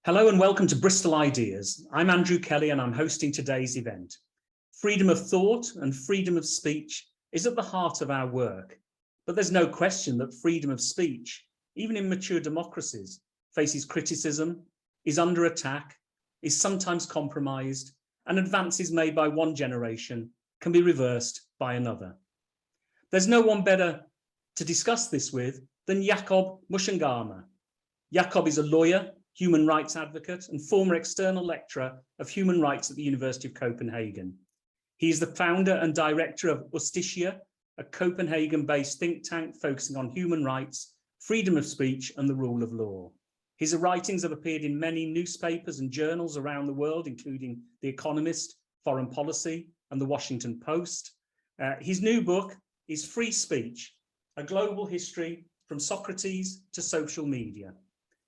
Hello and welcome to Bristol Ideas. I'm Andrew Kelly and I'm hosting today's event. Freedom of thought and freedom of speech is at the heart of our work, but there's no question that freedom of speech, even in mature democracies, faces criticism, is under attack, is sometimes compromised, and advances made by one generation can be reversed by another. There's no one better to discuss this with than Jacob Mchangama. Jacob is a lawyer, human rights advocate, and former external lecturer of human rights at the University of Copenhagen. He is the founder and director of Justitia, a Copenhagen-based think tank focusing on human rights, freedom of speech, and the rule of law. His writings have appeared in many newspapers and journals around the world, including The Economist, Foreign Policy, and The Washington Post. His new book is Free Speech, a global history from Socrates to social media.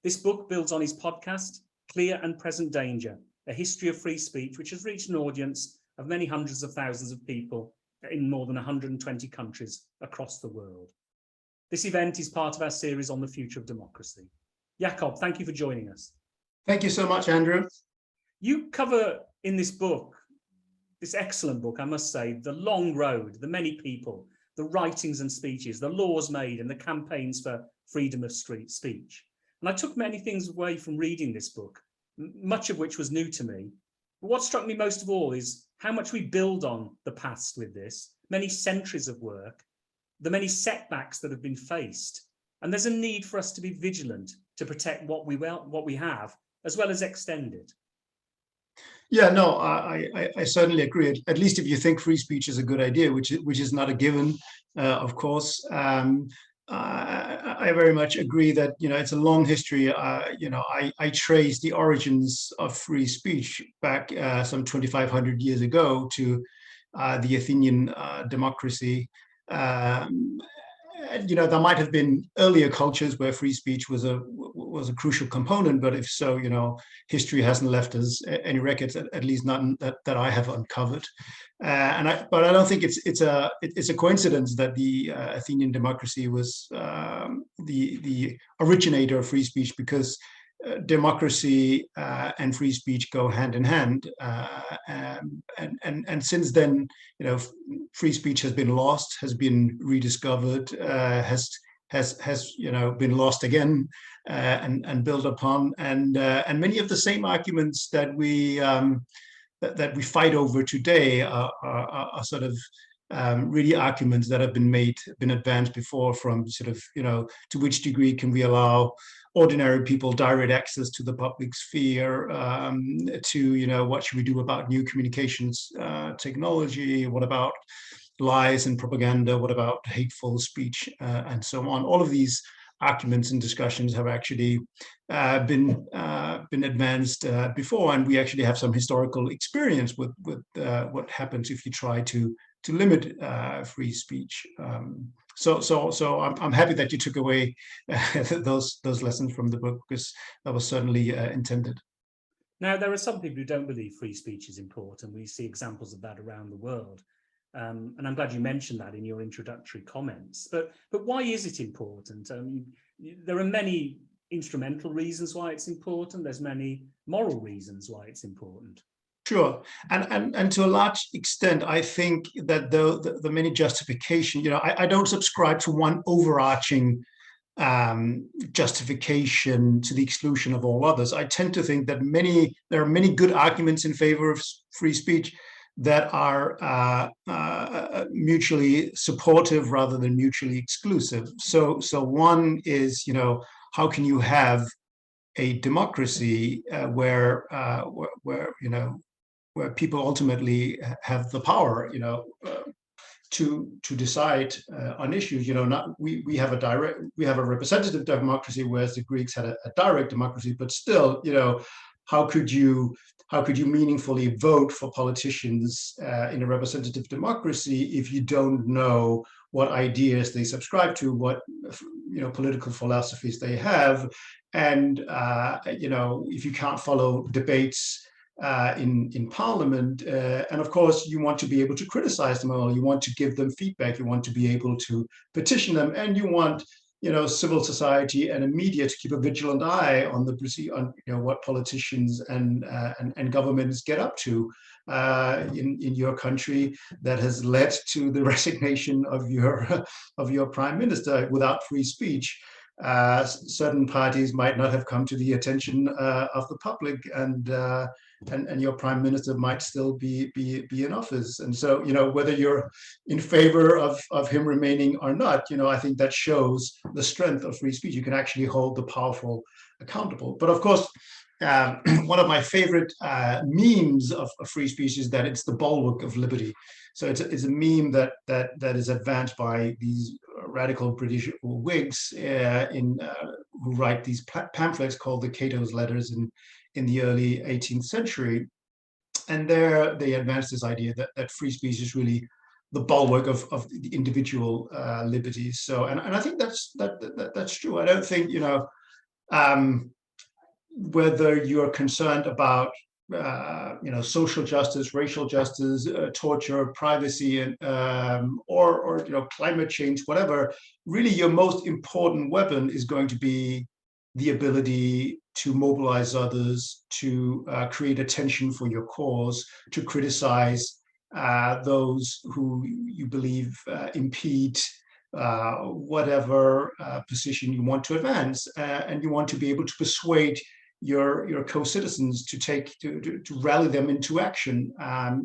This book builds on his podcast, Clear and Present Danger, a history of free speech, which has reached an audience of many hundreds of thousands of people in more than 120 countries across the world. This event is part of our series on the future of democracy. Jacob, thank you for joining us. Thank you so much, Andrew. You cover in this book, this excellent book, I must say, the long road, the many people, the writings and speeches, the laws made and the campaigns for freedom of speech. And I took many things away from reading this book, much of which was new to me. But what struck me most of all is how much we build on the past with this, many centuries of work, the many setbacks that have been faced. And there's a need for us to be vigilant to protect what we have, as well as extend it. Yeah, no, I certainly agree. At least if you think free speech is a good idea, which is not a given, of course. I very much agree that, it's a long history. I trace the origins of free speech back some 2,500 years ago to the Athenian democracy. There might have been earlier cultures where free speech was a crucial component, but if so, history hasn't left us any records, at least none that I have uncovered. But I don't think it's a coincidence that the Athenian democracy was the originator of free speech, because democracy and free speech go hand in hand, and since then, free speech has been lost, has been rediscovered, has been lost again, and built upon, and many of the same arguments that we fight over today are sort of really arguments that have been advanced before, from sort of, to which degree can we allow ordinary people direct access to the public sphere, to, what should we do about new communications technology? What about lies and propaganda? What about hateful speech, and so on? All of these arguments and discussions have actually been advanced before, and we actually have some historical experience with what happens if you try to limit free speech. So I'm happy that you took away those lessons from the book, because that was certainly intended. Now, there are some people who don't believe free speech is important. We see examples of that around the world. And I'm glad you mentioned that in your introductory comments. But why is it important? There are many instrumental reasons why it's important. There's many moral reasons why it's important. Sure, and to a large extent, I think that the many justification, I don't subscribe to one overarching justification to the exclusion of all others. I tend to think that there are many good arguments in favor of free speech that are mutually supportive rather than mutually exclusive. So one is, how can you have a democracy where people ultimately have the power, to decide on issues. We have a representative democracy, whereas the Greeks had a direct democracy. But still, how could you meaningfully vote for politicians in a representative democracy if you don't know what ideas they subscribe to, what political philosophies they have, and if you can't follow debates in Parliament, and of course you want to be able to criticize them all, you want to give them feedback, you want to be able to petition them, and you want civil society and a media to keep a vigilant eye on what politicians and governments get up to in your country, that has led to the resignation of your prime minister. Without free speech, certain parties might not have come to the attention of the public, and your prime minister might still be in office. And so, whether you're in favor of him remaining or not, I think that shows the strength of free speech. You can actually hold the powerful accountable. But of course, one of my favorite memes of free speech is that it's the bulwark of liberty. So it's a meme that is advanced by these radical British Whigs who write these pamphlets called the Cato's Letters in the early 18th century. And there they advance this idea that free speech is really the bulwark of the individual liberties. So, and I think that's true. I don't think, whether you're concerned about social justice, racial justice, torture, privacy, and or climate change, whatever, really your most important weapon is going to be the ability to mobilize others, to create attention for your cause, to criticize those who you believe impede whatever position you want to advance, and you want to be able to persuade your co-citizens to rally them into action.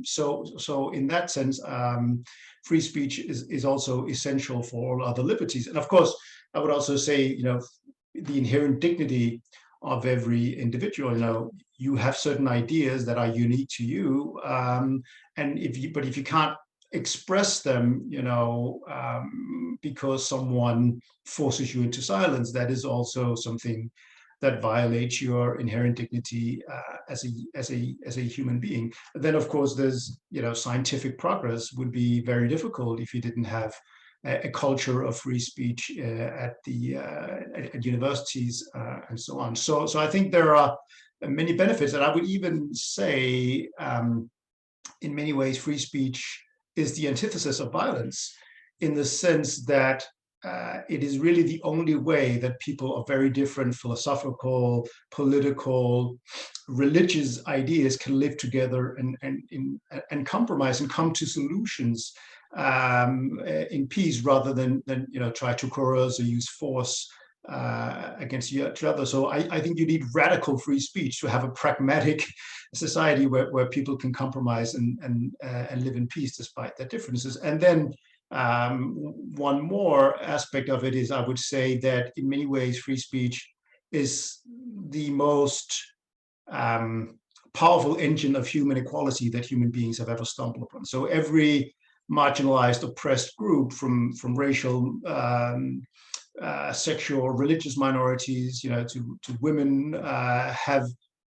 So in that sense, free speech is also essential for all other liberties. And of course, I would also say, the inherent dignity of every individual. You have certain ideas that are unique to you, and if you can't express them, because someone forces you into silence, that is also something that violates your inherent dignity as a human being. Then, of course, there's scientific progress would be very difficult if you didn't have a culture of free speech at universities and so on. So I think there are many benefits, and I would even say, in many ways, free speech is the antithesis of violence, in the sense that it is really the only way that people of very different philosophical, political, religious ideas can live together and compromise and come to solutions in peace, rather than try to coerce or use force against each other. So I think you need radical free speech to have a pragmatic society where people can compromise and live in peace despite their differences. And then one more aspect of it is, I would say that in many ways, free speech is the most powerful engine of human equality that human beings have ever stumbled upon. So every marginalized, oppressed group, from racial, sexual, religious minorities, to women,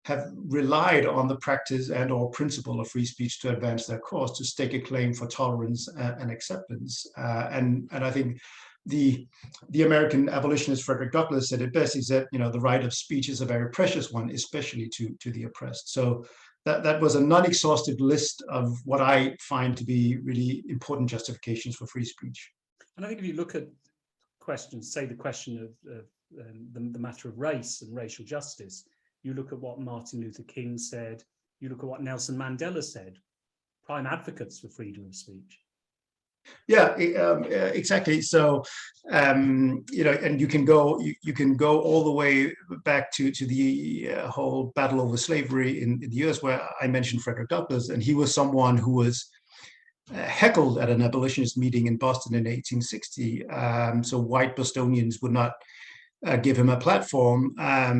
have relied on the practice and or principle of free speech to advance their cause, to stake a claim for tolerance and acceptance. And I think the American abolitionist Frederick Douglass said it best. He said, the right of speech is a very precious one, especially to the oppressed. So that was a non-exhaustive list of what I find to be really important justifications for free speech. And I think if you look at questions, say the question of the matter of race and racial justice, you look at what Martin Luther King said, you look at what Nelson Mandela said, prime advocates for freedom of speech. Yeah, exactly. So, and you can go all the way back to the whole battle over slavery in the US, where I mentioned Frederick Douglass, and he was someone who was heckled at an abolitionist meeting in Boston in 1860. So white Bostonians would not give him a platform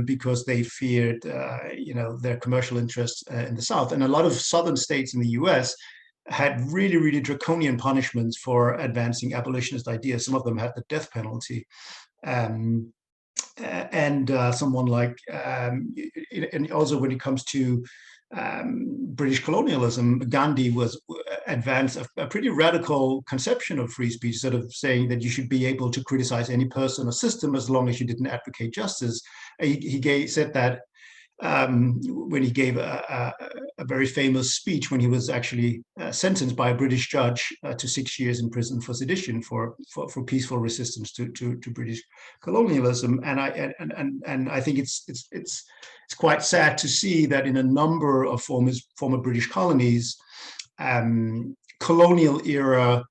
because they feared, their commercial interests in the South. And a lot of Southern states in the US had really, really draconian punishments for advancing abolitionist ideas. Some of them had the death penalty. And someone like, and also when it comes to British colonialism, Gandhi was advanced a pretty radical conception of free speech, sort of saying that you should be able to criticize any person or system as long as you didn't advocate justice. He said that when he gave a very famous speech when he was actually sentenced by a British judge to 6 years in prison for sedition for peaceful resistance to British colonialism. And I think it's quite sad to see that in a number of former British colonies, colonial era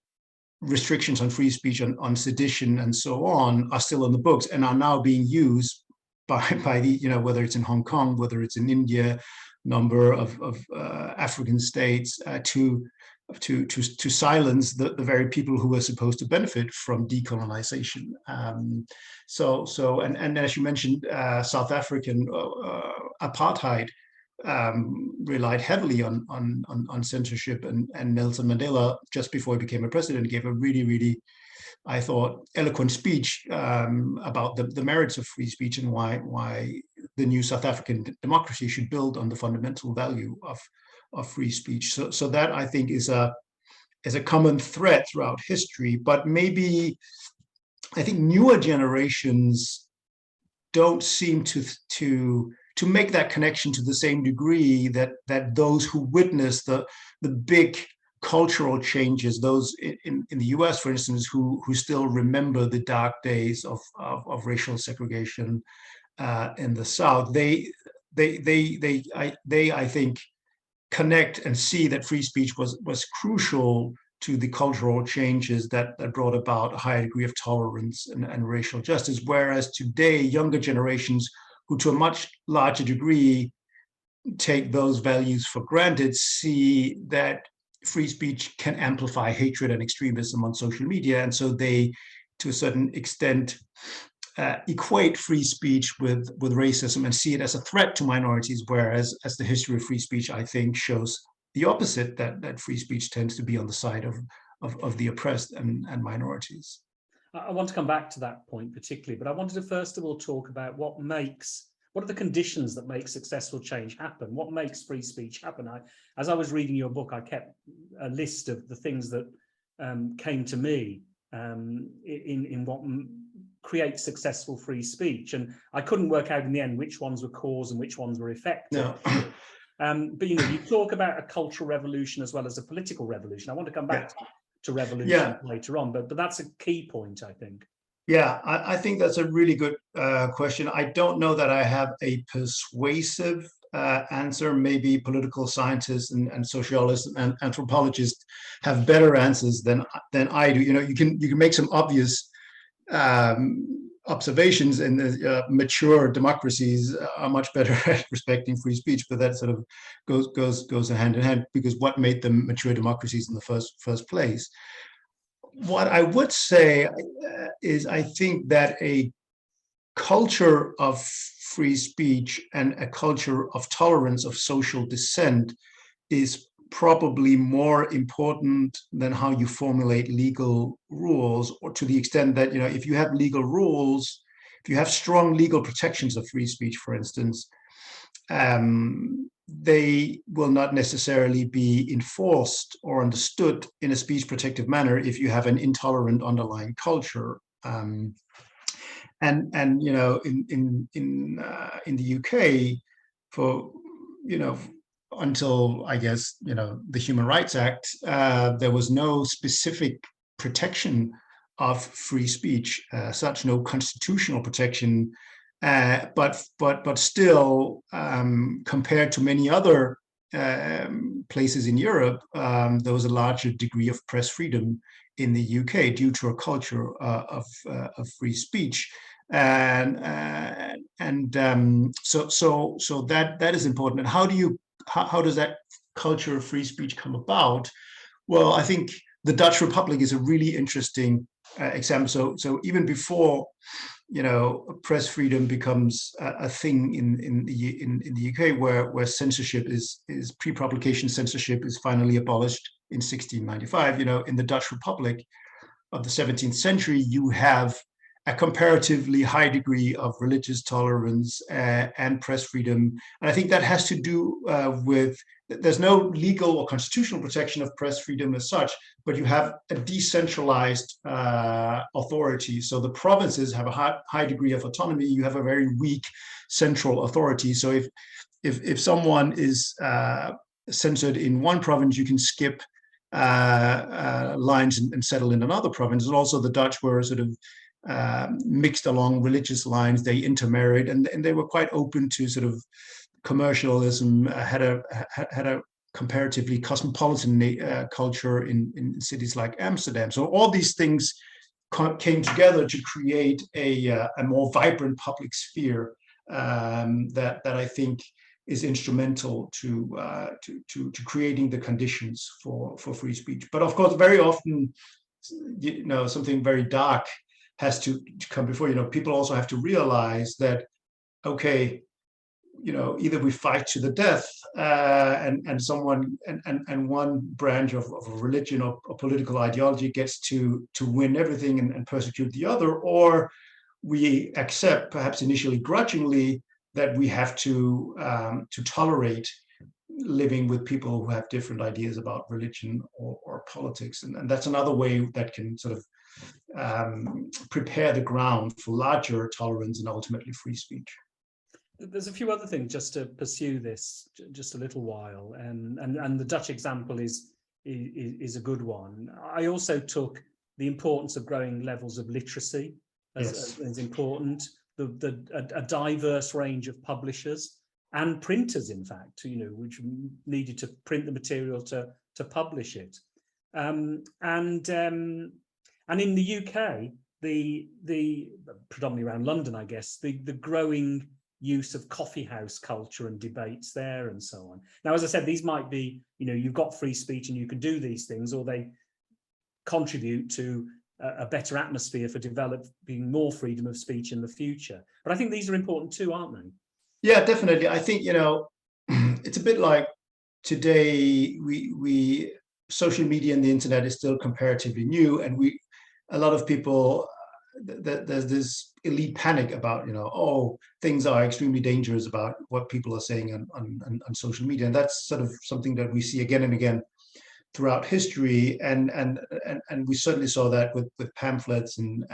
restrictions on free speech, on sedition, and so on are still on the books and are now being used by the, whether it's in Hong Kong, whether it's in India, number of African states, to silence the very people who are supposed to benefit from decolonization. And as you mentioned, South African apartheid relied heavily on censorship, and Nelson Mandela, just before he became a president, gave a really, I thought, eloquent speech about the merits of free speech and why the new South African democracy should build on the fundamental value of free speech. So that, I think, is a common thread throughout history. But maybe I think newer generations don't seem to make that connection to the same degree that those who witnessed the big cultural changes, those in the US, for instance, who still remember the dark days of racial segregation in the South, they I think connect and see that free speech was crucial to the cultural changes that brought about a higher degree of tolerance and racial justice. Whereas today, younger generations, who to a much larger degree take those values for granted, see that free speech can amplify hatred and extremism on social media. And so they, to a certain extent, equate free speech with racism and see it as a threat to minorities, whereas as the history of free speech, I think, shows the opposite, that free speech tends to be on the side of the oppressed and minorities. I want to come back to that point particularly, but I wanted to first of all talk about what are the conditions that make successful change happen? What makes free speech happen? As I was reading your book, I kept a list of the things that came to me in what creates successful free speech. And I couldn't work out in the end which ones were cause and which ones were effect. No. But you talk about a cultural revolution as well as a political revolution. I want to come back to revolution later on, but that's a key point, I think. Yeah, I think that's a really good question. I don't know that I have a persuasive answer. Maybe political scientists and sociologists and anthropologists have better answers than I do. You can make some obvious observations, and mature democracies are much better at respecting free speech, but that sort of goes hand in hand, because what made them mature democracies in the first place? What I would say is I think that a culture of free speech and a culture of tolerance of social dissent is probably more important than how you formulate legal rules, or to the extent that, if you have legal rules, if you have strong legal protections of free speech, for instance, they will not necessarily be enforced or understood in a speech protective manner if you have an intolerant underlying culture. In the UK, for until, I guess, the Human Rights Act, there was no specific protection of free speech, such no constitutional protection. But still, compared to many other places in Europe, there was a larger degree of press freedom in the UK due to a culture of free speech, so that is important. And how does that culture of free speech come about? Well, I think the Dutch Republic is a really interesting example. So even before press freedom becomes a thing in the UK, where censorship is pre-publication censorship is finally abolished in 1695. In the Dutch Republic of the 17th century, you have a comparatively high degree of religious tolerance and press freedom. And I think that has to do with, there's no legal or constitutional protection of press freedom as such, but you have a decentralized authority. So the provinces have a high degree of autonomy. You have a very weak central authority. So if someone is censored in one province, you can skip lines and settle in another province. And also the Dutch were sort of mixed along religious lines. They intermarried, and they were quite open to sort of commercialism. Had a comparatively cosmopolitan culture in cities like Amsterdam. So all these things came together to create a more vibrant public sphere that I think is instrumental to creating the conditions for free speech. But of course, very often, something very dark has to come before. People also have to realize that, okay, either we fight to the death, and someone and one branch of a religion or political ideology gets to win everything and persecute the other, or we accept, perhaps initially grudgingly, that we have to tolerate living with people who have different ideas about religion or politics, and that's another way that can sort of prepare the ground for larger tolerance and ultimately free speech. There's a few other things just to pursue this just a little while, and the Dutch example is a good one. I also took the importance of growing levels of literacy as important. A diverse range of publishers and printers, in fact, which needed to print the material to publish it, and in the UK, the predominantly around London, I guess, the growing use of coffee house culture and debates there and so on. Now, as I said, these might be, you've got free speech and you can do these things, or they contribute to a better atmosphere for developing more freedom of speech in the future. But I think these are important too, aren't they? Yeah, definitely. I think, it's a bit like today, we social media and the internet is still comparatively new, and a lot of people, there's this elite panic about, things are extremely dangerous about what people are saying on social media. And that's sort of something that we see again and again throughout history. And we certainly saw that with pamphlets and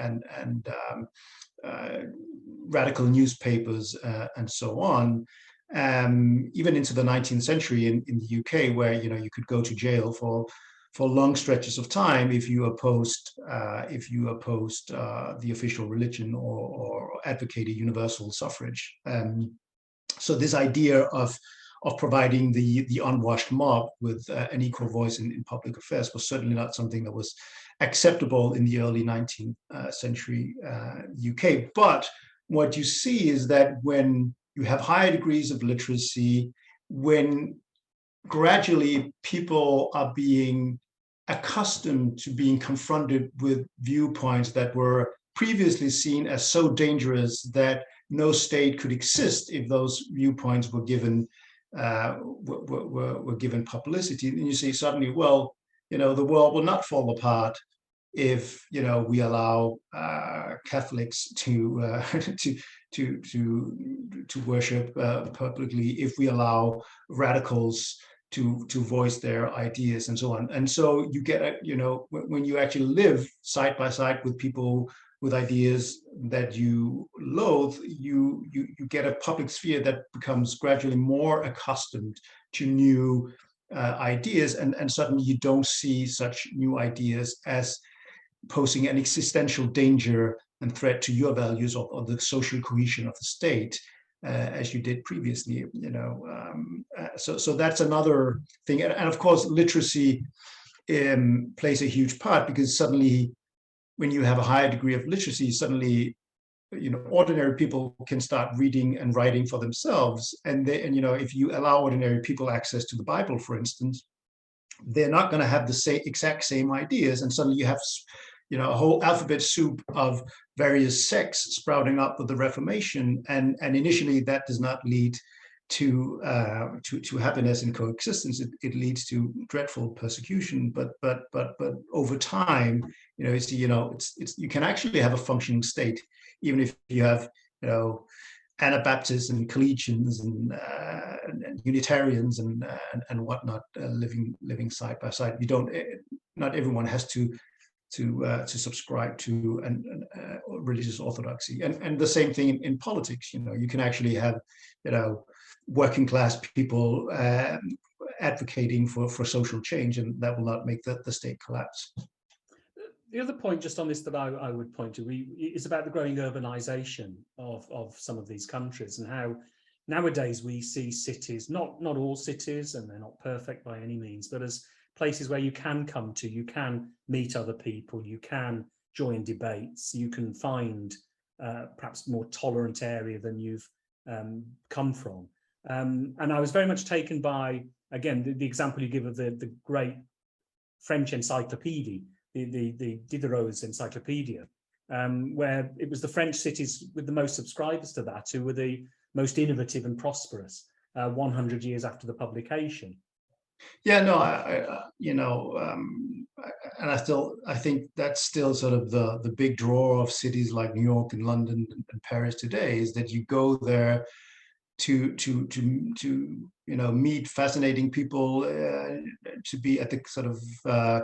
radical newspapers and so on. Even into the 19th century in the UK, where, you could go to jail for long stretches of time if you opposed the official religion or advocated universal suffrage. So this idea of providing the unwashed mob with an equal voice in public affairs was certainly not something that was acceptable in the early 19th century UK. But what you see is that when you have higher degrees of literacy, when gradually people are being accustomed to being confronted with viewpoints that were previously seen as so dangerous that no state could exist if those viewpoints were given publicity, and you see suddenly, well, the world will not fall apart if we allow Catholics to worship publicly, if we allow radicals to voice their ideas and so on. And so you get, when you actually live side by side with people with ideas that you loathe, you get a public sphere that becomes gradually more accustomed to new ideas, and suddenly you don't see such new ideas as posing an existential danger and threat to your values or the social cohesion of the state, as you did previously. So that's another thing. And of course, literacy plays a huge part, because suddenly, when you have a higher degree of literacy, suddenly, ordinary people can start reading and writing for themselves. And if you allow ordinary people access to the Bible, for instance, they're not going to have the exact same ideas. And suddenly you have, a whole alphabet soup of various sects sprouting up with the Reformation. And initially that does not lead to happiness and coexistence, it leads to dreadful persecution. But over time, it's you can actually have a functioning state, even if you have, Anabaptists and Collegians and Unitarians and whatnot living side by side. You don't. Not everyone has to subscribe to religious orthodoxy, and the same thing in politics. You can actually have working class people advocating for social change, and that will not make the state collapse. The other point just on this that I would point to is about the growing urbanization of some of these countries, and how nowadays we see cities, not all cities, and they're not perfect by any means, but as places where you can come to, you can meet other people, you can join debates, you can find perhaps more tolerant area than you've come from. And I was very much taken by, again, the example you give of the great French encyclopedia, the Diderot's encyclopedia, where it was the French cities with the most subscribers to that who were the most innovative and prosperous 100 years after the publication. Yeah, no, and I think that's still sort of the big draw of cities like New York and London and Paris today, is that you go there to meet fascinating people, to be at the sort of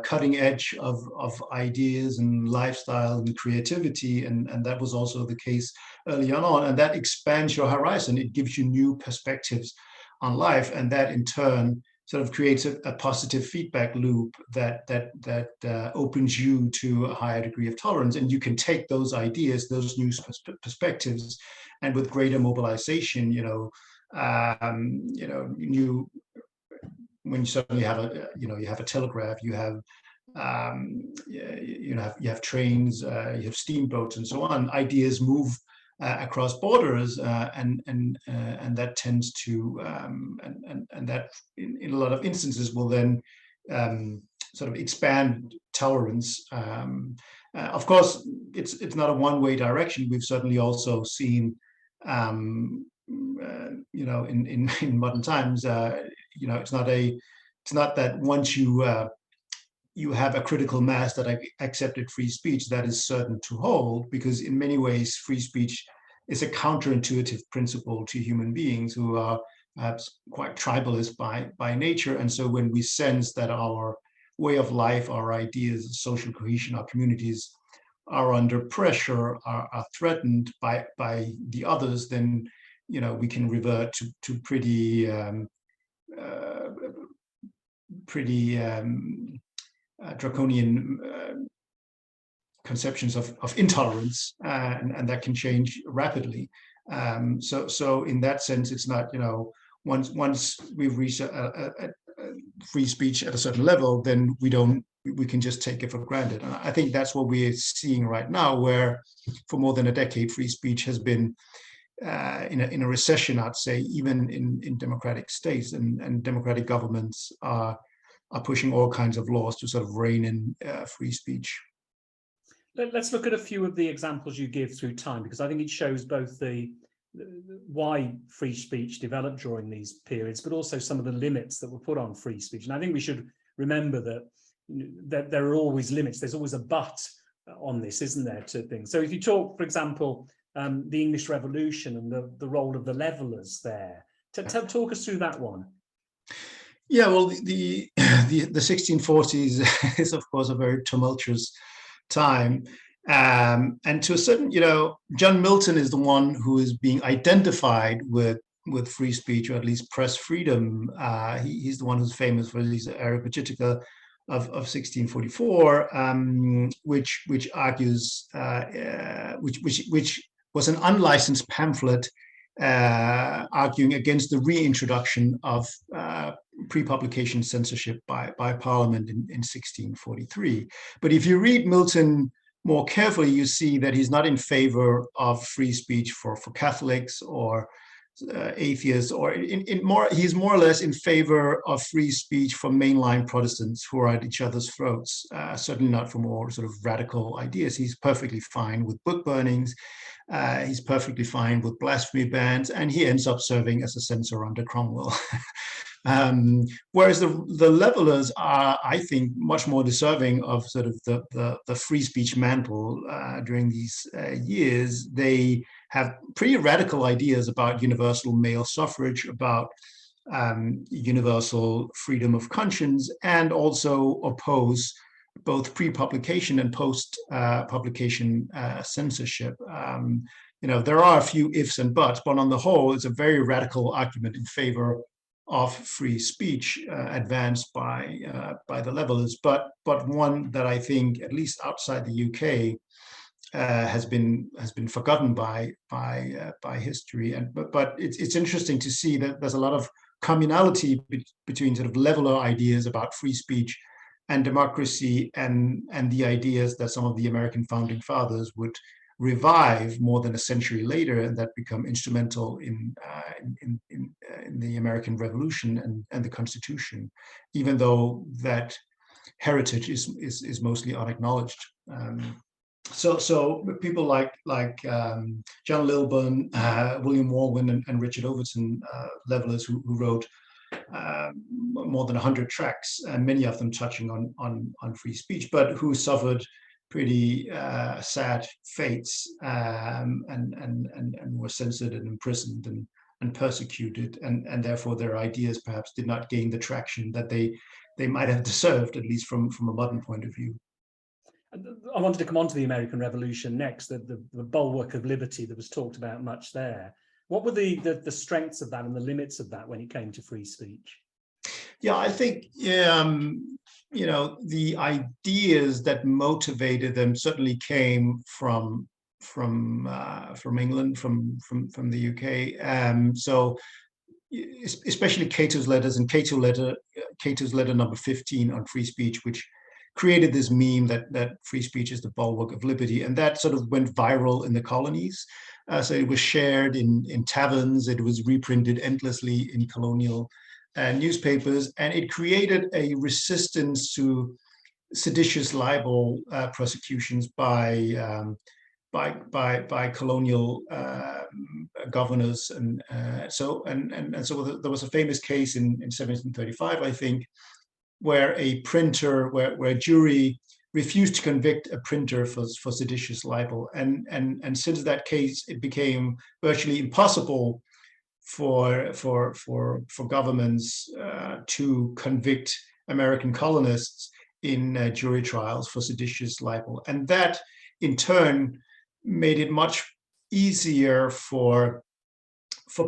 cutting edge of ideas and lifestyle and creativity, and that was also the case early on, and that expands your horizon. It gives you new perspectives on life, and that in turn sort of creates a positive feedback loop that opens you to a higher degree of tolerance, and you can take those ideas, those new perspectives, and with greater mobilization, new, when you suddenly have you have a telegraph, you have you have trains, you have steamboats, and so on. Ideas move across borders, and that tends to and that in a lot of instances will then sort of expand tolerance. Of course, it's not a one-way direction. We've certainly also seen, in modern times, it's not that once you have a critical mass that accepted free speech, that is certain to hold, because in many ways free speech is a counterintuitive principle to human beings who are perhaps quite tribalist by nature. And so when we sense that our way of life, our ideas, social cohesion, our communities are under pressure, are threatened by the others, then we can revert to pretty draconian conceptions of intolerance, and that can change rapidly. So in that sense, it's not, once we've reached a free speech at a certain level, then we can just take it for granted. And I think that's what we're seeing right now, where for more than a decade, free speech has been in a recession, I'd say, even in democratic states, and democratic governments are pushing all kinds of laws to sort of rein in free speech. Let's look at a few of the examples you give through time, because I think it shows both why free speech developed during these periods, but also some of the limits that were put on free speech. And I think we should remember that there are always limits. There's always a but on this, isn't there, to things. So if you talk, for example, the English Revolution and the role of the levelers there, talk us through that one. Yeah, well, the 1640s is, of course, a very tumultuous time. And to a certain, John Milton is the one who is being identified with free speech, or at least press freedom. He's the one who's famous for his Areopagitica of 1644, which argues, which was an unlicensed pamphlet arguing against the reintroduction of pre-publication censorship by Parliament in 1643. But if you read Milton more carefully, you see that he's not in favor of free speech for Catholics or atheists, or he's more or less in favor of free speech for mainline Protestants who are at each other's throats. Certainly not for more sort of radical ideas. He's perfectly fine with book burnings. He's perfectly fine with blasphemy bans, and he ends up serving as a censor under Cromwell. Whereas the levelers are, I think, much more deserving of sort of the free speech mantle during these years. They have pretty radical ideas about universal male suffrage, about universal freedom of conscience, and also oppose both pre-publication and post-publication censorship. There are a few ifs and buts, but on the whole, it's a very radical argument in favor of free speech advanced by the levelers, but one that I think, at least outside the UK, has been forgotten by history. But it's interesting to see that there's a lot of communality between sort of leveler ideas about free speech and democracy, and the ideas that some of the American founding fathers would revive more than a century later, and that become instrumental in the American Revolution and the Constitution, even though that heritage is mostly unacknowledged. So people like John Lilburn, William Walwyn, and Richard Overton, levelers who wrote more than 100 tracts, and many of them touching on free speech, but who suffered pretty sad fates, and were censored and imprisoned and persecuted, and therefore their ideas perhaps did not gain the traction that they might have deserved, at least from a modern point of view. I wanted to come on to the American Revolution next, the bulwark of liberty that was talked about much there. What were the strengths of that and the limits of that when it came to free speech? Yeah, I think the ideas that motivated them certainly came from England, from the UK. So especially Cato's letters, and Cato's letter number 15 on free speech, which created this meme that free speech is the bulwark of liberty, and that sort of went viral in the colonies. So it was shared in taverns, it was reprinted endlessly in colonial newspapers, and it created a resistance to seditious libel prosecutions by colonial governors, and so there was a famous case in 1735, I think, where a printer, where a jury refused to convict a printer for seditious libel, and since that case, it became virtually impossible for governments to convict American colonists in jury trials for seditious libel, and that in turn made it much easier for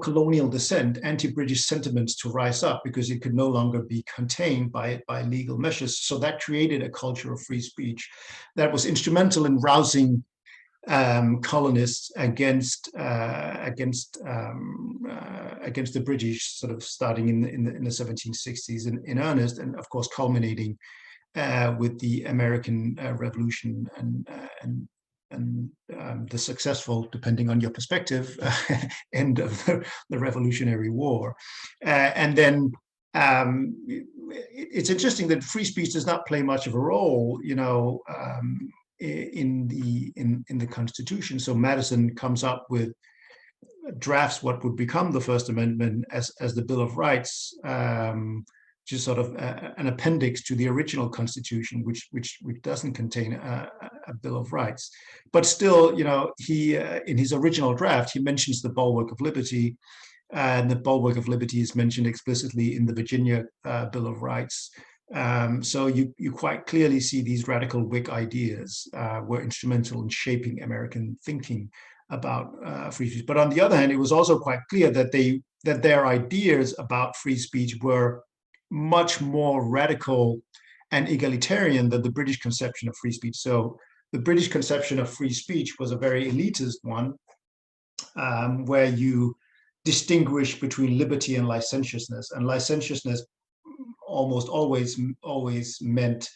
colonial dissent, anti-British sentiments to rise up, because it could no longer be contained by legal measures. So that created a culture of free speech that was instrumental in rousing colonists against the British, sort of starting in the 1760s in earnest, and of course culminating with the American Revolution and the successful, depending on your perspective, end of the Revolutionary War. And then it's interesting that free speech does not play much of a role, in the Constitution. So Madison comes up with, drafts what would become the First Amendment as the Bill of Rights, just sort of an appendix to the original Constitution, which doesn't contain a Bill of Rights. But still, he in his original draft, he mentions the bulwark of liberty, and the bulwark of liberty is mentioned explicitly in the Virginia Bill of Rights. So you quite clearly see these radical Whig ideas were instrumental in shaping American thinking about free speech. But on the other hand, it was also quite clear that their ideas about free speech were much more radical and egalitarian than the British conception of free speech. So the British conception of free speech was a very elitist one, where you distinguish between liberty and licentiousness. And licentiousness almost always meant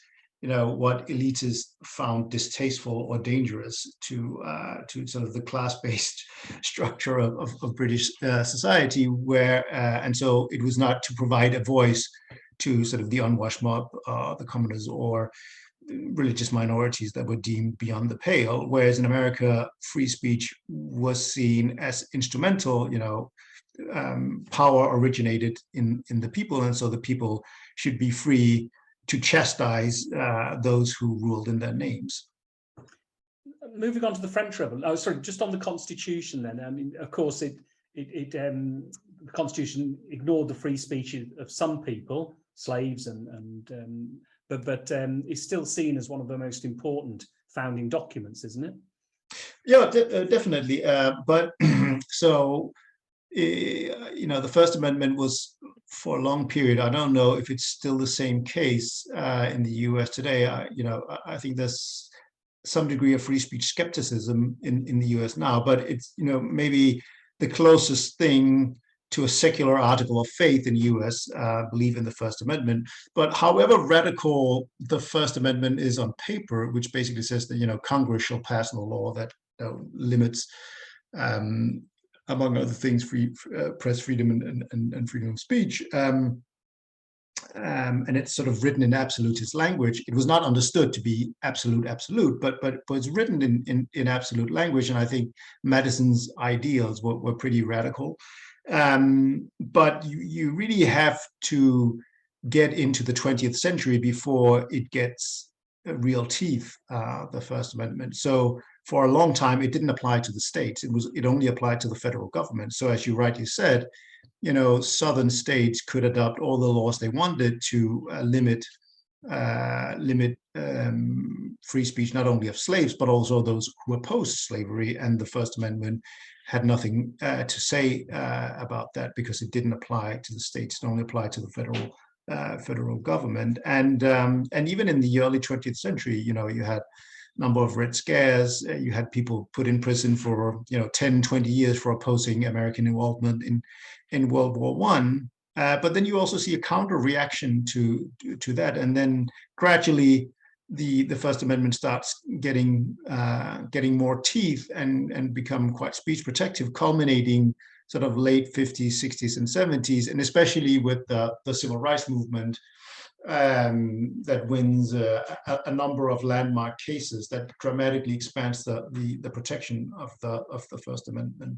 what elitists found distasteful or dangerous to sort of the class-based structure of British society, and so it was not to provide a voice to sort of the unwashed mob, the commoners, or religious minorities that were deemed beyond the pale. Whereas in America, free speech was seen as instrumental. Power originated in the people, and so the people should be free to chastise those who ruled in their names. Moving on to the French Revolution. Oh, sorry, just on the Constitution then. I mean, of course, the Constitution ignored the free speech of some people, slaves, but it's still seen as one of the most important founding documents, isn't it? Yeah, definitely. But so, the First Amendment was, for a long period, I don't know if it's still the same case in the US today. I think there's some degree of free speech skepticism in the US now, but it's, maybe the closest thing to a secular article of faith in the US, believe in the First Amendment. But however radical the First Amendment is on paper, which basically says that, Congress shall pass no law that limits, among other things, press freedom and freedom of speech. And it's sort of written in absolutist language. It was not understood to be absolute, but it's written in absolute language. And I think Madison's ideals were pretty radical. But you really have to get into the 20th century before it gets real teeth, the First Amendment. So for a long time, it didn't apply to the states. It only applied to the federal government. So as you rightly said, southern states could adopt all the laws they wanted to limit free speech, not only of slaves, but also those who opposed slavery. And the First Amendment had nothing to say about that, because it didn't apply to the states. It only applied to the federal government. And even in the early 20th century, you had a number of Red Scares. You had people put in prison for 10, 20 years for opposing American involvement in World War I. But then you also see a counter reaction to that, and then gradually the First Amendment starts getting more teeth and become quite speech protective, culminating sort of late 50s, 60s, and 70s, and especially with the civil rights movement, that wins a number of landmark cases that dramatically expands the protection of the First Amendment.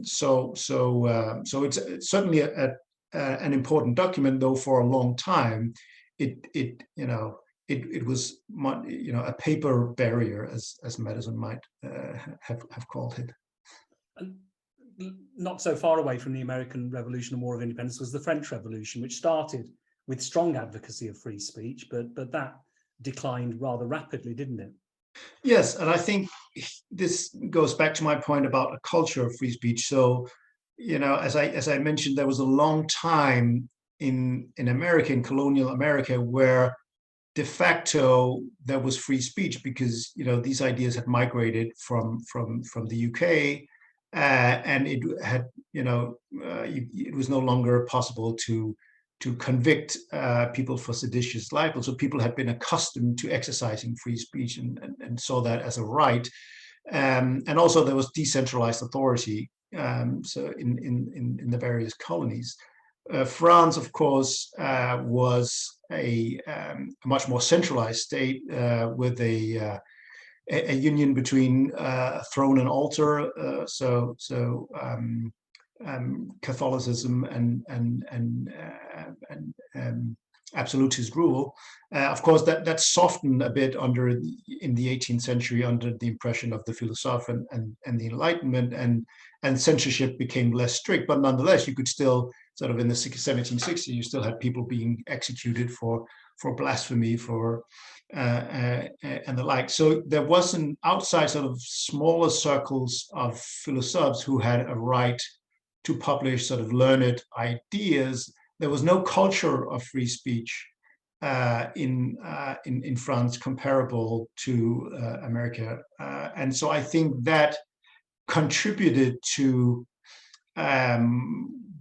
So it's certainly an important document, though for a long time it was a paper barrier, as Madison might have called it. And not so far away from the American Revolution and War of Independence was the French Revolution, which started with strong advocacy of free speech, but that declined rather rapidly, didn't it? Yes, and I think this goes back to my point about a culture of free speech. So, as I mentioned, there was a long time in America, in colonial America, where de facto there was free speech, because these ideas had migrated from the UK, and it had it was no longer possible to convict people for seditious libel. So people had been accustomed to exercising free speech and saw that as a right. And also there was decentralized authority, so in the various colonies. France, of course, was a much more centralized state, with a union between throne and altar. Catholicism and absolutist rule. Of course, that softened a bit in the 18th century under the impression of the philosophe and the Enlightenment, and censorship became less strict. But nonetheless, you could still sort of, in the 1760s, you still had people being executed for blasphemy, and the like. So there was an outside sort of smaller circles of philosophes who had a right to publish sort of learned ideas. There was no culture of free speech in France comparable to America, and so I think that contributed to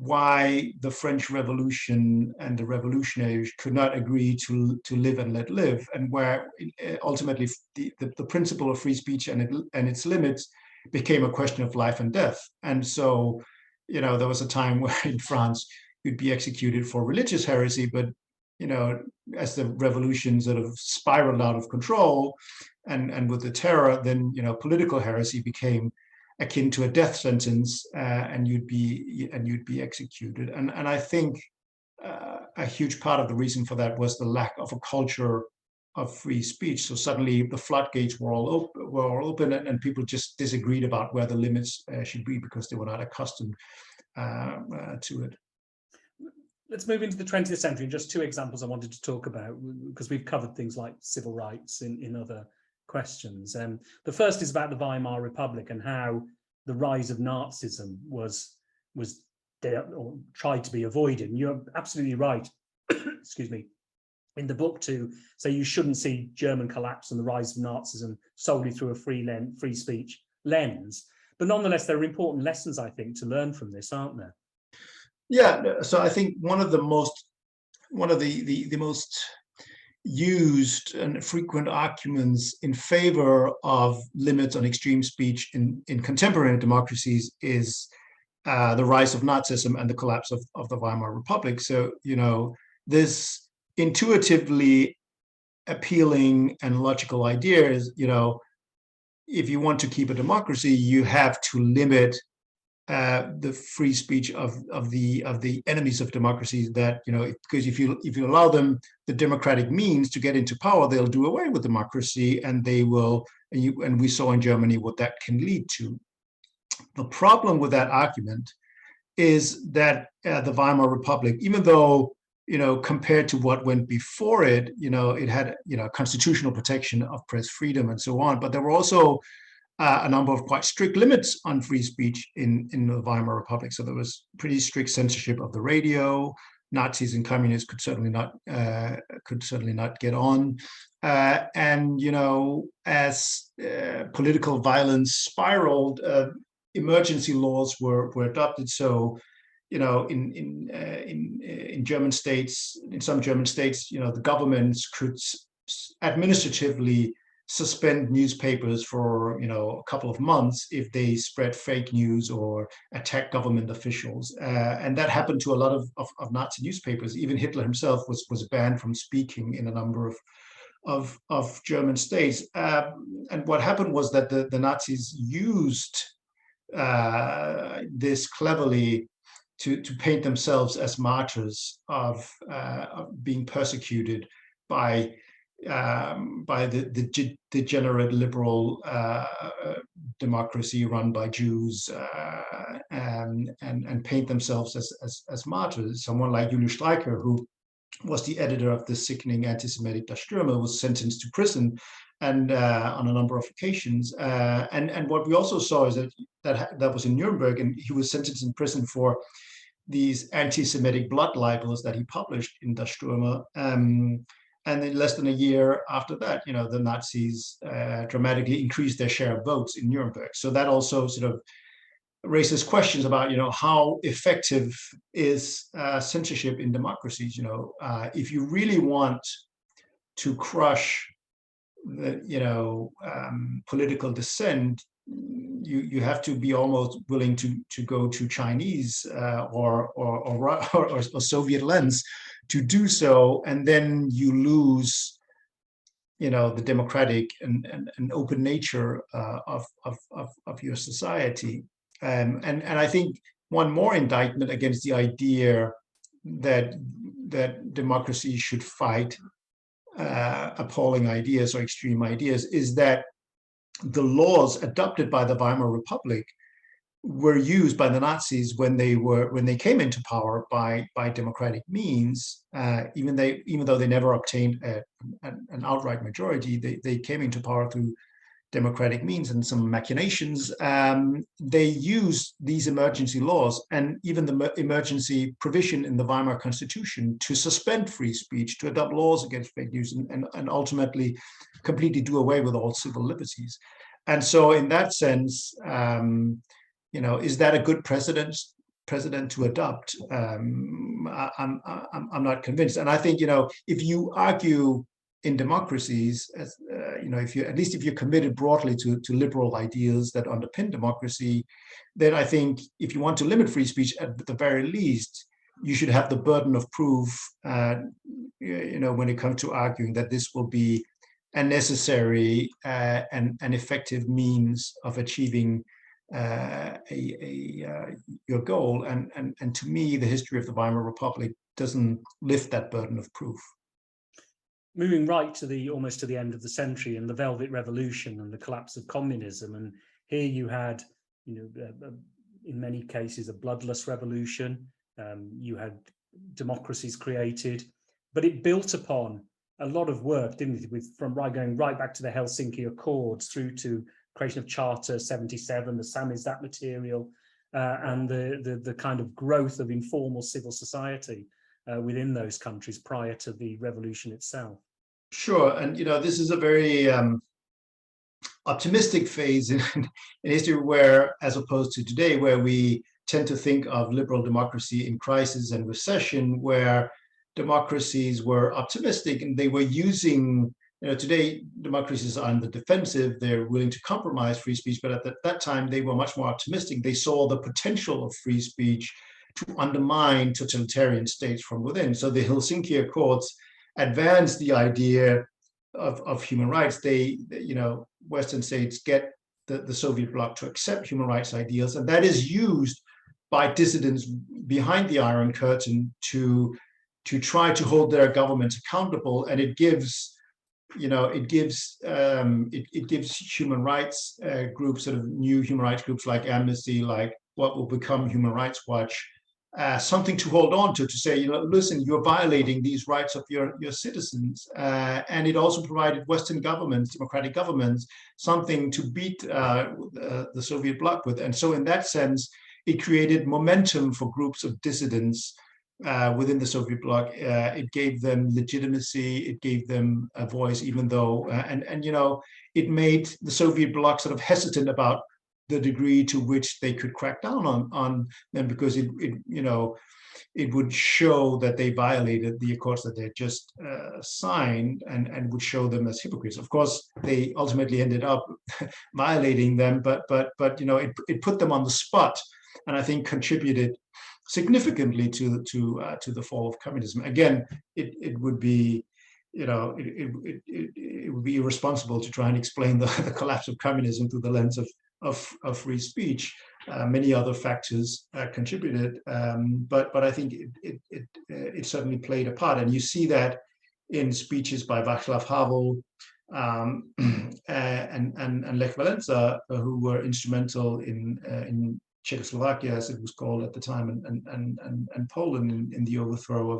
why the French Revolution and the revolutionaries could not agree to live and let live, and where ultimately the principle of free speech and its limits became a question of life and death. And so, there was a time where in France you'd be executed for religious heresy, but as the revolution sort of spiraled out of control, and with the terror, then political heresy became akin to a death sentence, and you'd be executed. And I think a huge part of the reason for that was the lack of a culture of free speech. So suddenly the floodgates were all open, and people just disagreed about where the limits should be because they were not accustomed to it. Let's move into the 20th century. And just two examples I wanted to talk about, because we've covered things like civil rights in other questions. The first is about the Weimar Republic and how the rise of Nazism was there, or tried to be avoided. And you're absolutely right, excuse me, in the book to say you shouldn't see German collapse and the rise of Nazism solely through a free speech lens. But nonetheless, there are important lessons, I think, to learn from this, aren't there? Yeah. So I think one of the most used and frequent arguments in favor of limits on extreme speech in contemporary democracies is the rise of Nazism and the collapse of the Weimar Republic. So, this intuitively appealing and logical idea is, if you want to keep a democracy, you have to limit the free speech of the enemies of democracy. That because if you allow them the democratic means to get into power, they'll do away with democracy, and they will. And we saw in Germany what that can lead to. The problem with that argument is that the Weimar Republic, even though compared to what went before it, it had constitutional protection of press freedom and so on, but there were also a number of quite strict limits on free speech in the Weimar Republic. So there was pretty strict censorship of the radio. Nazis and communists could certainly not get on. And as political violence spiraled, emergency laws were adopted. So in German states, in some German states, the governments could administratively suspend newspapers for a couple of months if they spread fake news or attack government officials, and that happened to a lot of Nazi newspapers. Even Hitler himself was banned from speaking in a number of German states. And what happened was that the Nazis used this cleverly to paint themselves as martyrs of being persecuted by the degenerate liberal democracy run by Jews, and paint themselves as martyrs. Someone like Julius Streicher, who was the editor of the sickening anti-Semitic Das Stürme, was sentenced to prison, and on a number of occasions. And what we also saw is that was in Nuremberg, and he was sentenced in prison for these anti-Semitic blood libels that he published in Das Stürme. And in less than a year after that, the Nazis dramatically increased their share of votes in Nuremberg. So that also sort of raises questions about, how effective is censorship in democracies. If you really want to crush the, political dissent, you have to be almost willing to go to Chinese or Soviet lens to do so, and then you lose, the democratic and open nature of your society. And I think one more indictment against the idea that democracy should fight appalling ideas or extreme ideas is that the laws adopted by the Weimar Republic were used by the Nazis when they came into power by democratic means. Even though they never obtained an outright majority, they came into power through democratic means and some machinations. They used these emergency laws and even the emergency provision in the Weimar Constitution to suspend free speech, to adopt laws against fake news, and ultimately completely do away with all civil liberties. And so in that sense, is that a good precedent president to adopt. I'm not convinced. And I think, if you argue in democracies, as if you, at least if you're committed broadly to liberal ideas that underpin democracy, then I think if you want to limit free speech, at the very least, you should have the burden of proof, when it comes to arguing that this will be a necessary and an effective means of achieving your goal. And to me, the history of the Weimar Republic doesn't lift that burden of proof. Moving right to almost to the end of the century and the Velvet Revolution and the collapse of communism, and here you had, in many cases, a bloodless revolution. You had democracies created, but it built upon a lot of work, didn't it? From going right back to the Helsinki Accords through to creation of Charter 77, the Samizdat material, and the kind of growth of informal civil society within those countries prior to the revolution itself. Sure, and this is a very optimistic phase in history, where, as opposed to today, where we tend to think of liberal democracy in crisis and recession, where democracies were optimistic and they were using, today democracies are on the defensive, they're willing to compromise free speech, but at that time they were much more optimistic. They saw the potential of free speech to undermine totalitarian states from within. So the Helsinki Accords advanced the idea of human rights. Western states get the Soviet bloc to accept human rights ideals, and that is used by dissidents behind the Iron Curtain to try to hold their governments accountable. And it gives human rights groups, sort of new human rights groups like Amnesty, like what will become Human Rights Watch, something to hold on to say, listen, you're violating these rights of your citizens. And it also provided Western governments, democratic governments, something to beat the Soviet bloc with. And so in that sense, it created momentum for groups of dissidents within the Soviet bloc. It gave them legitimacy, it gave them a voice, even though, it made the Soviet bloc sort of hesitant about the degree to which they could crack down on them, because it would show that they violated the accords that they had just signed, and would show them as hypocrites. Of course, they ultimately ended up violating them, but it put them on the spot, and I think contributed significantly to the fall of communism. Again, it would be it would be irresponsible to try and explain the collapse of communism through the lens of free speech. Many other factors contributed, but I think it certainly played a part, and you see that in speeches by Václav Havel and Lech Walesa, who were instrumental in Czechoslovakia, as it was called at the time, and Poland in the overthrow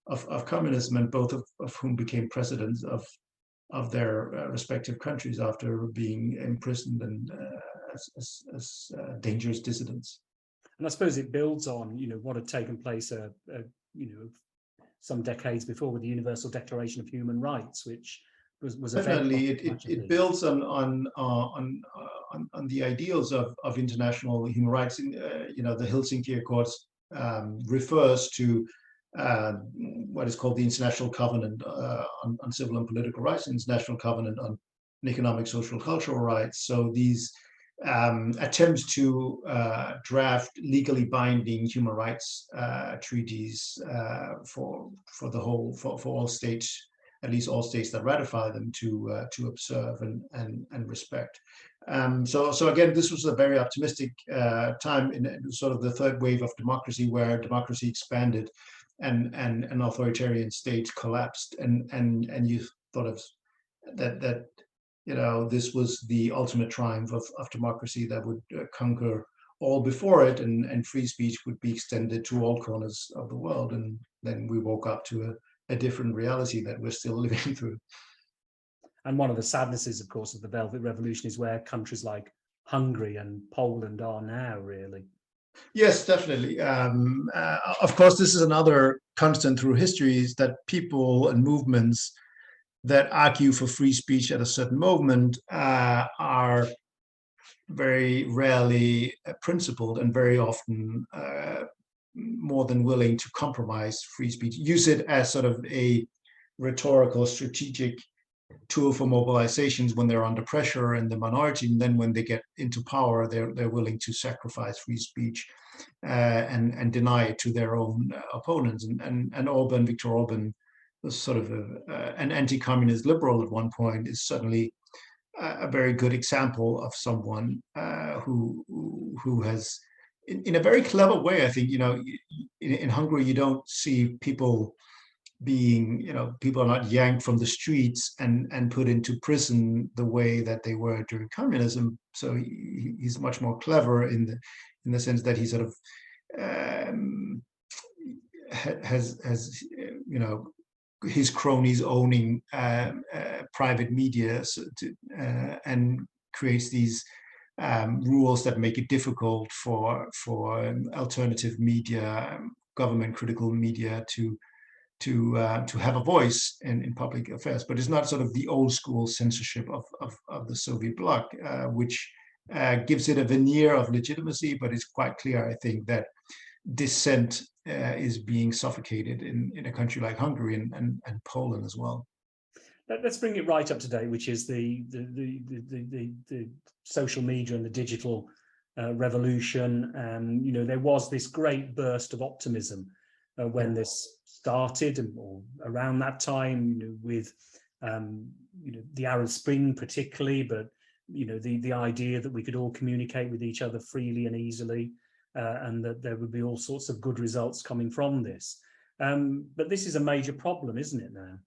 of communism, and both of whom became presidents of their respective countries after being imprisoned and as dangerous dissidents. And I suppose it builds on what had taken place some decades before with the Universal Declaration of Human Rights, which was definitely it builds on the ideals of international human rights. The Helsinki Accords refers to what is called the International Covenant on Civil and Political Rights, the International Covenant on Economic, Social, Cultural Rights. So these attempts to draft legally binding human rights treaties for all states, at least all states that ratify them, to observe and respect. So again, this was a very optimistic time in sort of the third wave of democracy, where democracy expanded and an authoritarian state collapsed, and you thought of that this was the ultimate triumph of democracy that would conquer all before it, and free speech would be extended to all corners of the world. And then we woke up to a different reality that we're still living through. And one of the sadnesses, of course, of the Velvet Revolution is where countries like Hungary and Poland are now, really. Yes, definitely. Of course, this is another constant through history, is that people and movements that argue for free speech at a certain moment are very rarely principled, and very often more than willing to compromise free speech, use it as sort of a rhetorical, strategic tool for mobilizations when they're under pressure and the minority, and then when they get into power, they're willing to sacrifice free speech and deny it to their own opponents. And Orban, Viktor Orban, was sort of an anti-communist liberal at one point, is certainly a very good example of someone who has, in a very clever way, I think, in Hungary, you don't see people being, people are not yanked from the streets and put into prison the way that they were during communism. So he's much more clever in the sense that he sort of has his cronies owning private media, and creates these rules that make it difficult for alternative media, government critical media to have a voice in public affairs. But it's not sort of the old school censorship of the Soviet bloc, which gives it a veneer of legitimacy, but it's quite clear, I think, that dissent is being suffocated in a country like Hungary and Poland as well. Let's bring it right up to date, which is the social media and the digital revolution. There was this great burst of optimism when this started, or around that time, with the Arab Spring particularly, but the idea that we could all communicate with each other freely and easily, and that there would be all sorts of good results coming from this. But this is a major problem, isn't it now?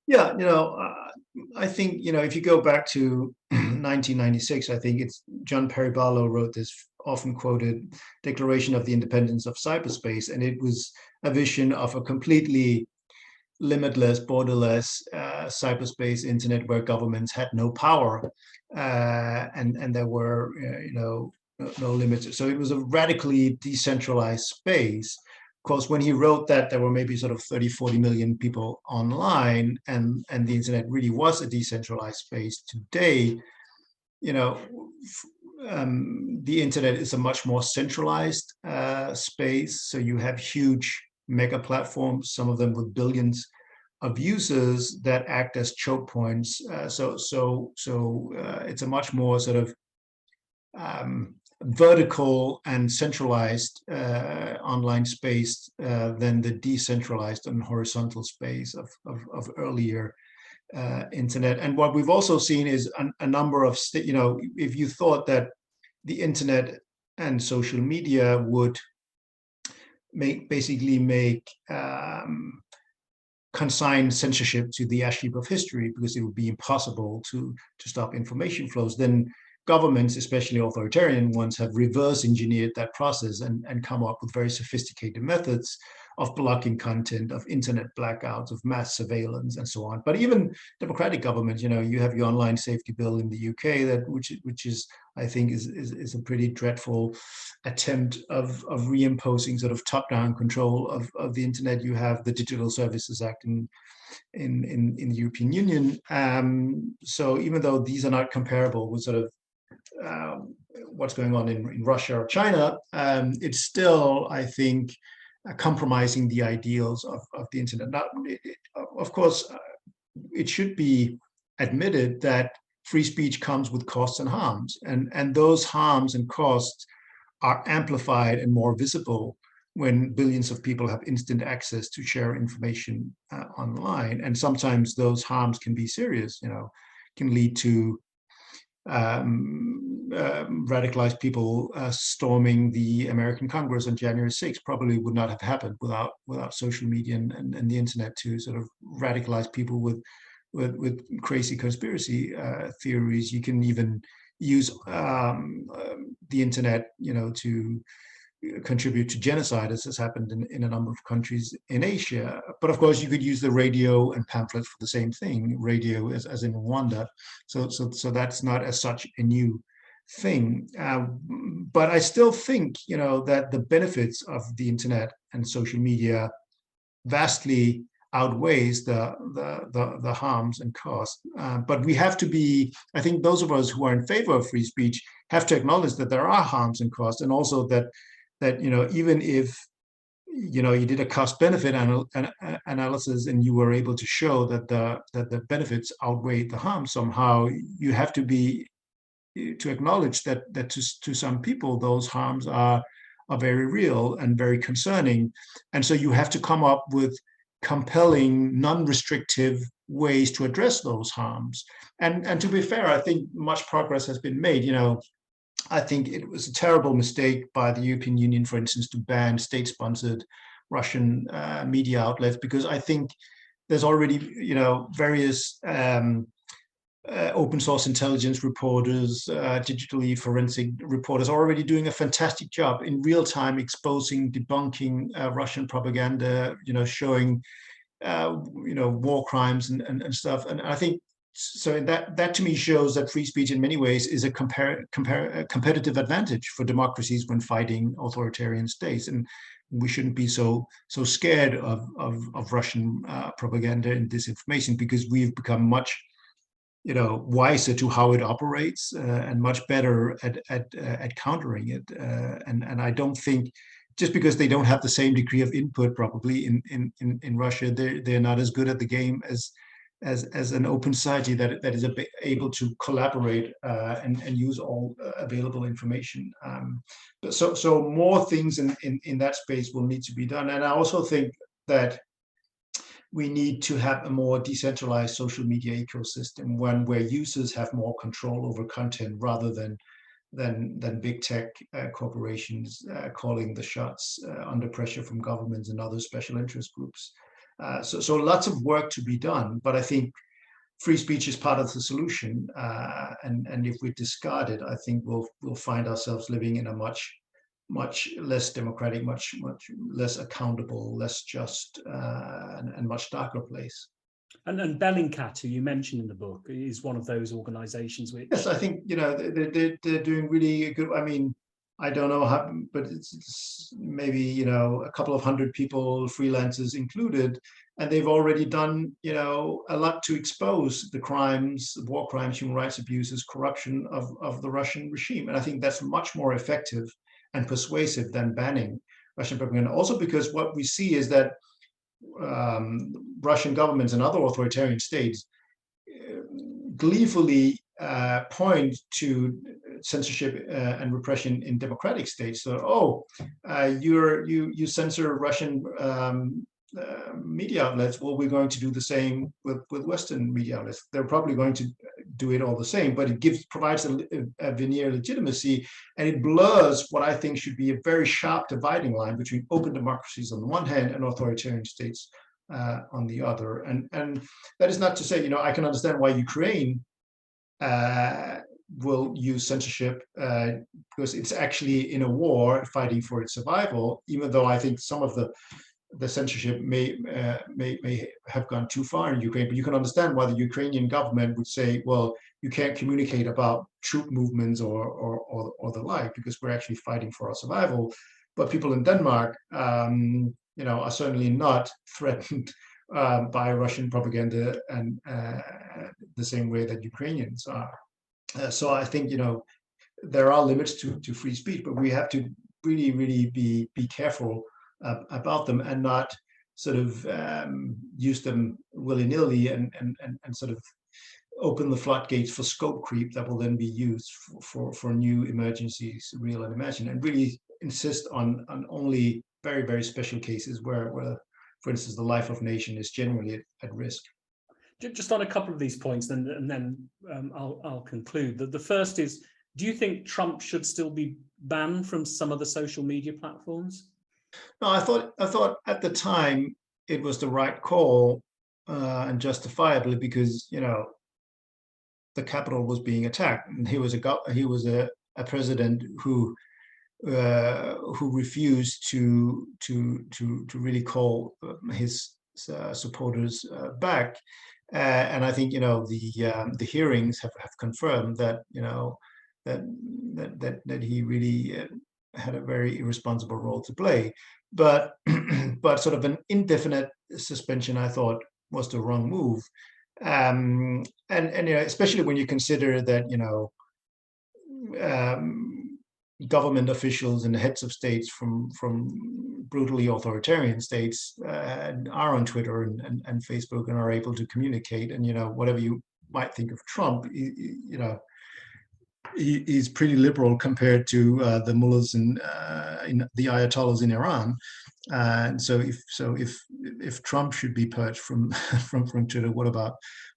Yeah, I think, if you go back to 1996, I think it's John Perry Barlow wrote this often quoted Declaration of the Independence of Cyberspace, and it was a vision of a completely limitless, borderless cyberspace internet where governments had no power, and there were no limits. So it was a radically decentralized space. Of course, when he wrote that, there were maybe sort of 30-40 million people online, and the internet really was a decentralized space. Today, the internet is a much more centralized space. So you have huge mega platforms, some of them with billions of users, that act as choke points. So it's a much more sort of vertical and centralized online space than the decentralized and horizontal space of earlier internet. And what we've also seen is a number of, if you thought that the internet and social media would basically make consign censorship to the ash heap of history because it would be impossible to stop information flows, then governments, especially authoritarian ones, have reverse engineered that process and come up with very sophisticated methods of blocking content, of internet blackouts, of mass surveillance, and so on. But even democratic governments, you have your online safety bill in the UK, which is, I think, is a pretty dreadful attempt of reimposing sort of top-down control of the internet. You have the Digital Services Act in the European Union. So even though these are not comparable with sort of what's going on in Russia or China, it's still, I think, compromising the ideals of the internet. Now, of course, it should be admitted that free speech comes with costs and harms, and those harms and costs are amplified and more visible when billions of people have instant access to share information online. And sometimes those harms can be serious, can lead to radicalized people storming the American Congress on January 6th. Probably would not have happened without social media and the internet to sort of radicalize people with crazy conspiracy theories. You can even use the internet, to contribute to genocide, as has happened in a number of countries in Asia. But of course, you could use the radio and pamphlets for the same thing, radio as in Rwanda. So that's not as such a new thing. But I still think, that the benefits of the internet and social media vastly outweighs the harms and costs. But we have to be, I think those of us who are in favor of free speech have to acknowledge that there are harms and costs, and also that even if you did a cost benefit analysis and you were able to show that the benefits outweigh the harm somehow, you have to acknowledge that to some people those harms are very real and very concerning, and so you have to come up with compelling, non-restrictive ways to address those harms. And to be fair, I think much progress has been made. I think it was a terrible mistake by the European Union, for instance, to ban state-sponsored Russian media outlets, because I think there's already, various open source intelligence reporters, digitally forensic reporters already doing a fantastic job in real time exposing, debunking Russian propaganda, showing, war crimes and stuff. And I think so that to me shows that free speech in many ways is a competitive advantage for democracies when fighting authoritarian states. And we shouldn't be so scared of Russian propaganda and disinformation, because we've become much wiser to how it operates and much better at countering it. And I don't think just because they don't have the same degree of input probably in Russia, they're not as good at the game as an open society that is able to collaborate and use all available information. But so more things in that space will need to be done. And I also think that we need to have a more decentralized social media ecosystem, one where users have more control over content rather than big tech corporations calling the shots under pressure from governments and other special interest groups. So lots of work to be done, but I think free speech is part of the solution. And if we discard it, I think we'll find ourselves living in a much less democratic, much less accountable, less just, and much darker place. And Bellingcat, who you mentioned in the book, is one of those organizations which... Yes, I think, they're doing really good. I mean, I don't know how, but it's maybe, a couple of hundred people, freelancers included, and they've already done, a lot to expose the crimes, war crimes, human rights abuses, corruption of the Russian regime. And I think that's much more effective and persuasive than banning Russian propaganda. Also because what we see is that Russian governments and other authoritarian states gleefully point to censorship and repression in democratic states. So, you censor Russian media outlets. Well, we're going to do the same with Western media outlets. They're probably going to do it all the same, but it provides a veneer of legitimacy, and it blurs what I think should be a very sharp dividing line between open democracies on the one hand and authoritarian states on the other. And that is not to say, I can understand why Ukraine will use censorship because it's actually in a war fighting for its survival, even though I think some of the censorship may have gone too far in Ukraine. But you can understand why the Ukrainian government would say, well, you can't communicate about troop movements or the like, because we're actually fighting for our survival. But people in Denmark, are certainly not threatened by Russian propaganda and the same way that Ukrainians are. So I think, there are limits to free speech, but we have to really, really be careful about them and not sort of use them willy-nilly and sort of open the floodgates for scope creep that will then be used for new emergencies, real and imagined, and really insist on only very, very special cases where, for instance, the life of nation is generally at risk. Just on a couple of these points, and then I'll conclude. The first is, do you think Trump should still be banned from some of the social media platforms? No, I thought at the time it was the right call and justifiably, because the Capitol was being attacked, and he was a president who refused to really call his supporters back. And I think the hearings have confirmed that that he really had a very irresponsible role to play. But but sort of an indefinite suspension, I thought, was the wrong move. And especially when you consider that um, government officials and heads of states from brutally authoritarian states are on Twitter and Facebook and are able to communicate. And whatever you might think of Trump, he's pretty liberal compared to the mullahs and in the ayatollahs in Iran. And so if Trump should be purged from from Twitter, what about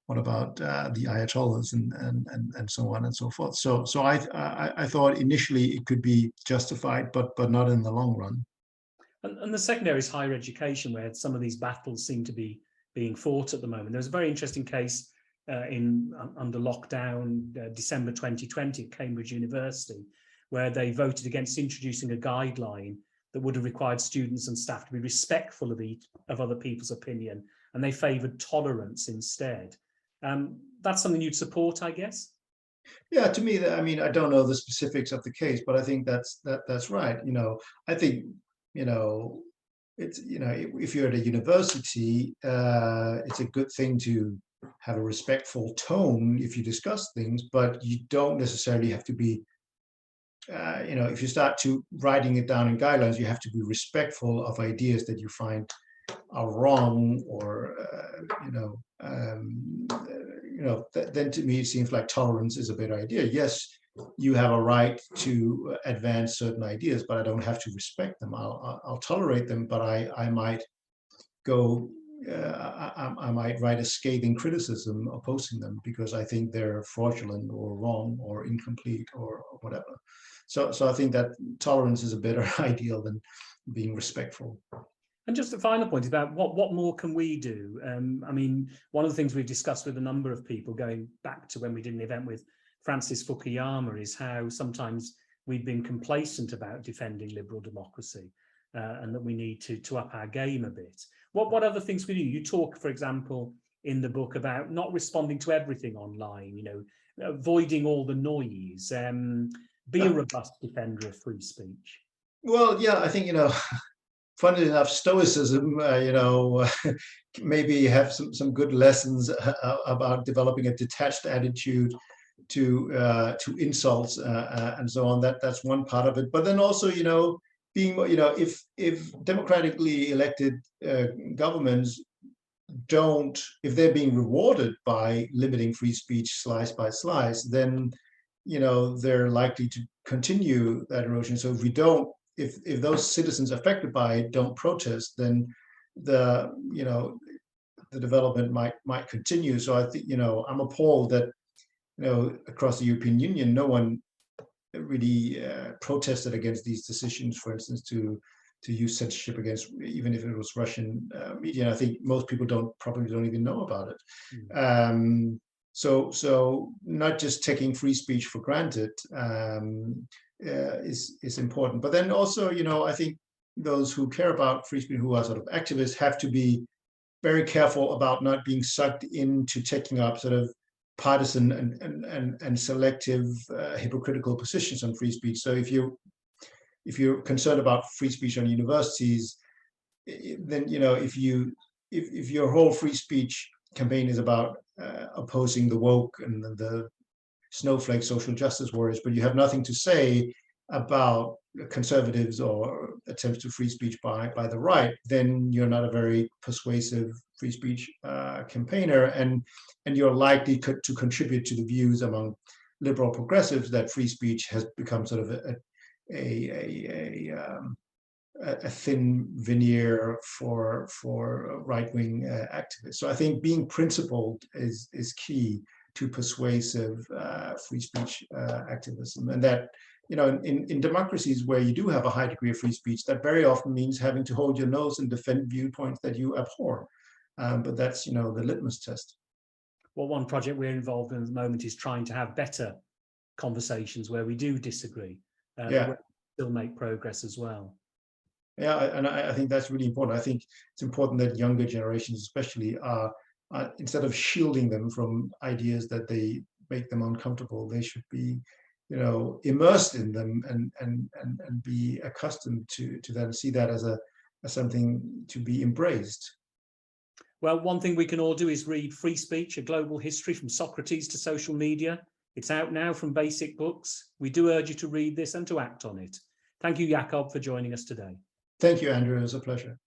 the ayatollahs and so on and so forth? So I thought initially it could be justified, but not in the long run. And the second area is higher education, where some of these battles seem to be being fought at the moment. There was a very interesting case under lockdown, December 2020 at Cambridge University, where they voted against introducing a guideline that would have required students and staff to be respectful of other people's opinion, and they favoured tolerance instead. That's something you'd support, I guess? Yeah, to me, I mean, I don't know the specifics of the case, but I think that's right. I think it's if you're at a university, it's a good thing to have a respectful tone if you discuss things, but you don't necessarily have to be if you start to writing it down in guidelines, you have to be respectful of ideas that you find are wrong, or then to me it seems like tolerance is a better idea. Yes, you have a right to advance certain ideas, but I don't have to respect them. I'll tolerate them, but I might go. I might write a scathing criticism opposing them because I think they're fraudulent or wrong or incomplete or whatever. So I think that tolerance is a better ideal than being respectful. And just a final point about what more can we do? I mean, one of the things we've discussed with a number of people going back to when we did an event with Francis Fukuyama is how sometimes we've been complacent about defending liberal democracy and that we need to up our game a bit. What other things we do? You talk, for example, in the book about not responding to everything online, avoiding all the noise, be a robust defender of free speech. Well, yeah, I think, funny enough, Stoicism, maybe have some good lessons about developing a detached attitude to insults and so on. That's one part of it. But then also, being, if democratically elected governments if they're being rewarded by limiting free speech slice by slice, then they're likely to continue that erosion. So if those citizens affected by it don't protest, then the development might continue. So I think I'm appalled that across the European Union, no one really protested against these decisions. For instance, to use censorship against, even if it was Russian media. And I think most people probably don't even know about it. So not just taking free speech for granted is important. But then also, I think those who care about free speech, who are sort of activists, have to be very careful about not being sucked into taking up sort of partisan and selective hypocritical positions on free speech. So if you're concerned about free speech on universities, then if your whole free speech campaign is about opposing the woke and the snowflake social justice warriors, but you have nothing to say about conservatives or attempts to free speech by the right, then you're not a very persuasive free speech campaigner, and you're likely to contribute to the views among liberal progressives that free speech has become sort of a thin veneer for right-wing activists. So I think being principled is key to persuasive free speech activism, and that in democracies where you do have a high degree of free speech, that very often means having to hold your nose and defend viewpoints that you abhor. But that's the litmus test. Well, one project we're involved in at the moment is trying to have better conversations where we do disagree. Where we still make progress as well. Yeah, and I think that's really important. I think it's important that younger generations especially are instead of shielding them from ideas that they make them uncomfortable, they should be immersed in them and be accustomed to then see that as something to be embraced. Well, one thing we can all do is read Free Speech, A Global History from Socrates to Social Media. It's out now from Basic Books. We do urge you to read this and to act on it. Thank you, Jacob, for joining us today. Thank you, Andrew. It was a pleasure.